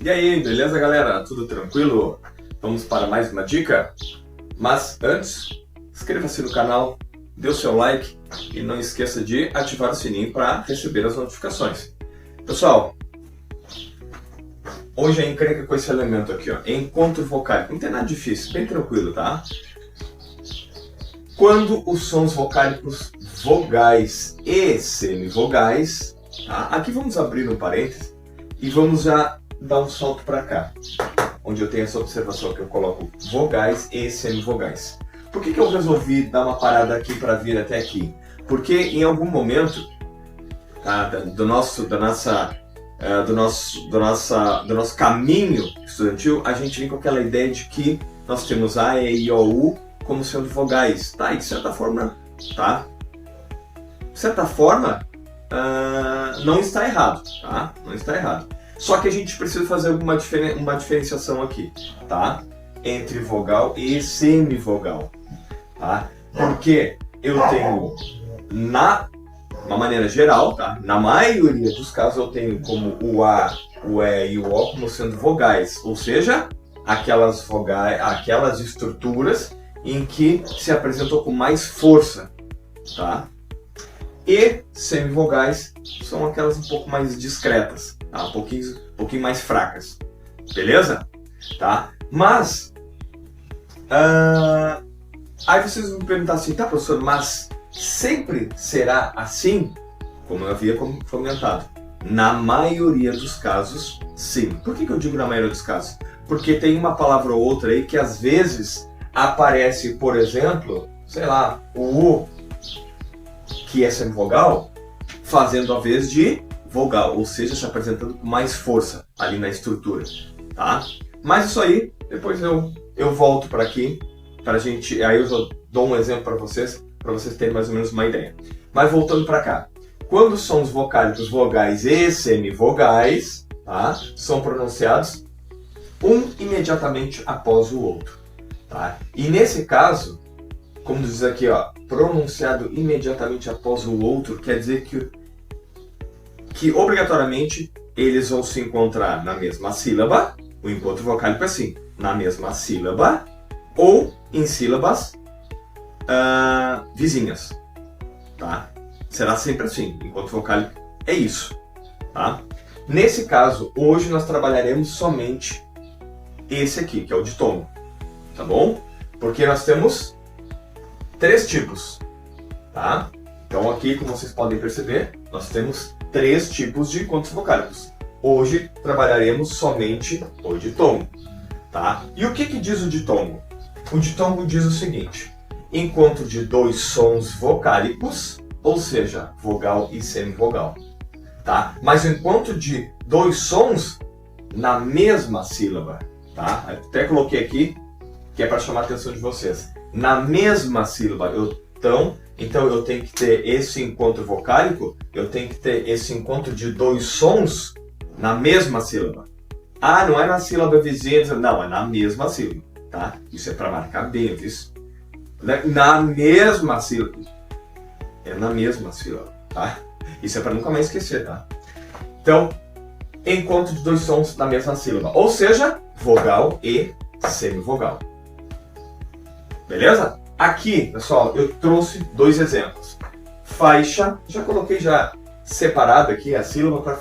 E aí, beleza, galera? Tudo tranquilo? Vamos para mais uma dica? Mas antes, inscreva-se no canal, dê o seu like e não esqueça de ativar o sininho para receber as notificações. Pessoal, hoje é encrenca com esse elemento aqui, ó, encontro vocálico. Não tem nada difícil, bem tranquilo, tá? Quando os sons vocálicos vogais e semivogais, tá? Aqui vamos abrir um parênteses e vamos já dar um salto para cá, onde eu tenho essa observação que eu coloco vogais e semivogais. Por que eu resolvi dar uma parada aqui para vir até aqui? Porque em algum momento, tá, do nosso caminho estudantil, a gente vem com aquela ideia de que nós temos A, E, I, O, U como sendo vogais, tá? E de certa forma, tá? De certa forma, não está errado, tá? Não está errado. Só que a gente precisa fazer uma diferenciação aqui, tá? Entre vogal e semivogal, tá? Porque eu tenho, uma maneira geral, tá? Na maioria dos casos eu tenho como o A, o E e o O como sendo vogais, ou seja, aquelas estruturas em que se apresentou com mais força, tá? E semivogais são aquelas um pouco mais discretas, tá? Um pouquinho mais fracas, beleza? Tá? Mas, aí vocês vão me perguntar assim, tá, professor, mas sempre será assim? Como eu havia comentado, na maioria dos casos, sim. Por que eu digo na maioria dos casos? Porque tem uma palavra ou outra aí que às vezes aparece, por exemplo, sei lá, o U, que é semivogal, fazendo a vez de vogal, ou seja, se apresentando com mais força ali na estrutura, tá? Mas isso aí, depois eu volto para aqui, pra gente, aí eu dou um exemplo para vocês terem mais ou menos uma ideia. Mas voltando para cá, quando sons vocálicos vogais e semivogais, tá, são pronunciados um imediatamente após o outro, tá? E nesse caso, como diz aqui, ó, pronunciado imediatamente após o outro, quer dizer que obrigatoriamente eles vão se encontrar na mesma sílaba, o encontro vocálico é assim, na mesma sílaba ou em sílabas vizinhas, tá? Será sempre assim, encontro vocálico é isso, tá? Nesse caso, hoje nós trabalharemos somente esse aqui, que é o ditongo, tá bom? Porque nós temos 3 tipos, tá? Então aqui, como vocês podem perceber, nós temos 3 tipos de encontros vocálicos. Hoje trabalharemos somente o ditongo, tá? E o que diz o ditongo? O ditongo diz o seguinte: encontro de 2 sons vocálicos, ou seja, vogal e semivogal, tá? Mas o encontro de 2 sons na mesma sílaba, tá? Até coloquei aqui, que é para chamar a atenção de vocês. Na mesma sílaba, então eu tenho que ter esse encontro vocálico, eu tenho que ter esse encontro de 2 sons na mesma sílaba. Ah, não é na sílaba vizinha, não, é na mesma sílaba, tá? Isso é para marcar bem, viu? Na mesma sílaba. É na mesma sílaba, tá? Isso é para nunca mais esquecer, tá? Então, encontro de 2 sons na mesma sílaba, ou seja, vogal e semivogal. Beleza? Aqui, pessoal, eu trouxe 2 exemplos. Faixa, já coloquei separado aqui a sílaba para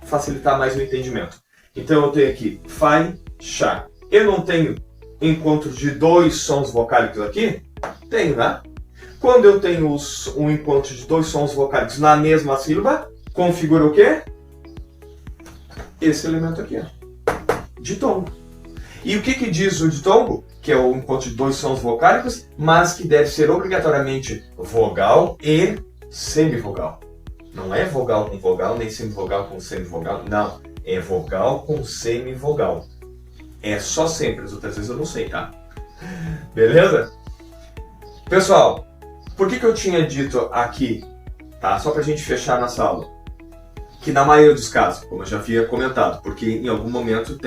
facilitar mais o entendimento. Então eu tenho aqui faixa. Eu não tenho encontro de 2 sons vocálicos aqui? Tenho, né? Quando eu tenho um encontro de 2 sons vocálicos na mesma sílaba, configura o quê? Esse elemento aqui, ó, ditongo. E o que diz o ditongo? Que é o encontro de 2 sons vocálicos, mas que deve ser obrigatoriamente vogal e semivogal. Não é vogal com vogal, nem semivogal com semivogal, não. É vogal com semivogal. É só sempre, as outras vezes eu não sei, tá? Beleza? Pessoal, por que eu tinha dito aqui, tá? Só pra gente fechar a nossa aula. Que na maioria dos casos, como eu já havia comentado, porque em algum momento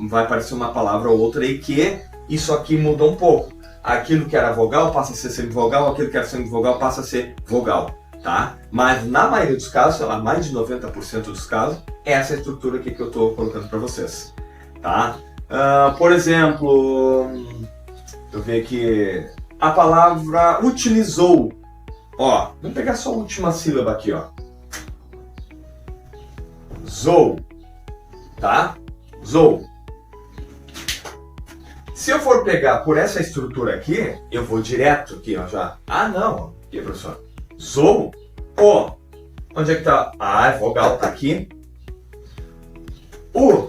vai aparecer uma palavra ou outra aí que isso aqui muda um pouco. Aquilo que era vogal passa a ser semivogal, aquilo que era semivogal passa a ser vogal, tá? Mas na maioria dos casos, sei lá, mais de 90% dos casos, essa estrutura aqui que eu estou colocando para vocês, tá? Por exemplo, deixa eu ver aqui, a palavra utilizou, ó, vamos pegar só a última sílaba aqui, ó, zou, tá? Zou. Se eu for pegar por essa estrutura aqui, eu vou direto aqui, ó, já. Ah, não. Aqui, professor. Zou. O. Onde é que tá? A vogal tá aqui. O.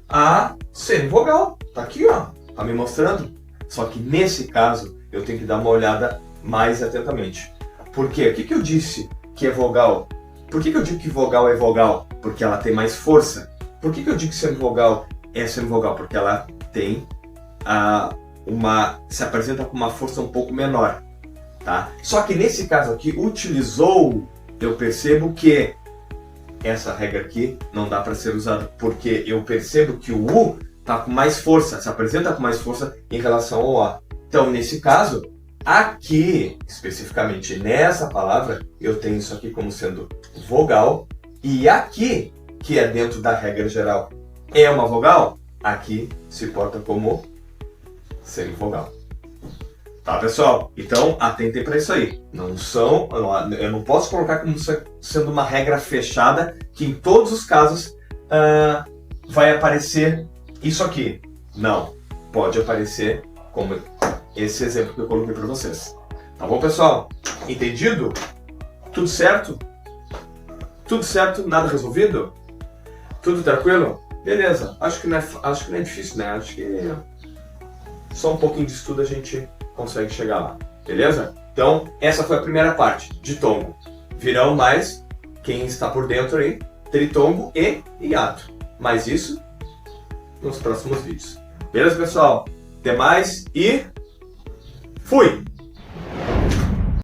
A. Semivogal. Tá aqui, ó. Tá me mostrando. Só que nesse caso, eu tenho que dar uma olhada mais atentamente. Por quê? O que eu disse que é vogal? Por que eu digo que vogal é vogal? Porque ela tem mais força. Por que eu digo que semivogal é semivogal? Porque ela tem se apresenta com uma força um pouco menor, tá? Só que nesse caso aqui, utilizou, eu percebo que essa regra aqui não dá para ser usada, porque eu percebo que o U tá com mais força, se apresenta com mais força em relação ao O. Então, nesse caso, aqui, especificamente nessa palavra, eu tenho isso aqui como sendo vogal, e aqui, que é dentro da regra geral, é uma vogal, aqui se porta como semivogal. Tá, pessoal? Então, atentem para isso aí. Eu não posso colocar como sendo uma regra fechada que em todos os casos vai aparecer isso aqui. Não. Pode aparecer como esse exemplo que eu coloquei para vocês. Tá bom, pessoal? Entendido? Tudo certo? Tudo certo? Nada resolvido? Tudo tranquilo? Beleza. Acho que não é difícil, né? Acho que só um pouquinho de estudo a gente consegue chegar lá. Beleza? Então, essa foi a primeira parte, ditongo. Virão mais, quem está por dentro aí, tritongo e hiato. Mais isso nos próximos vídeos. Beleza, pessoal? Até mais e fui!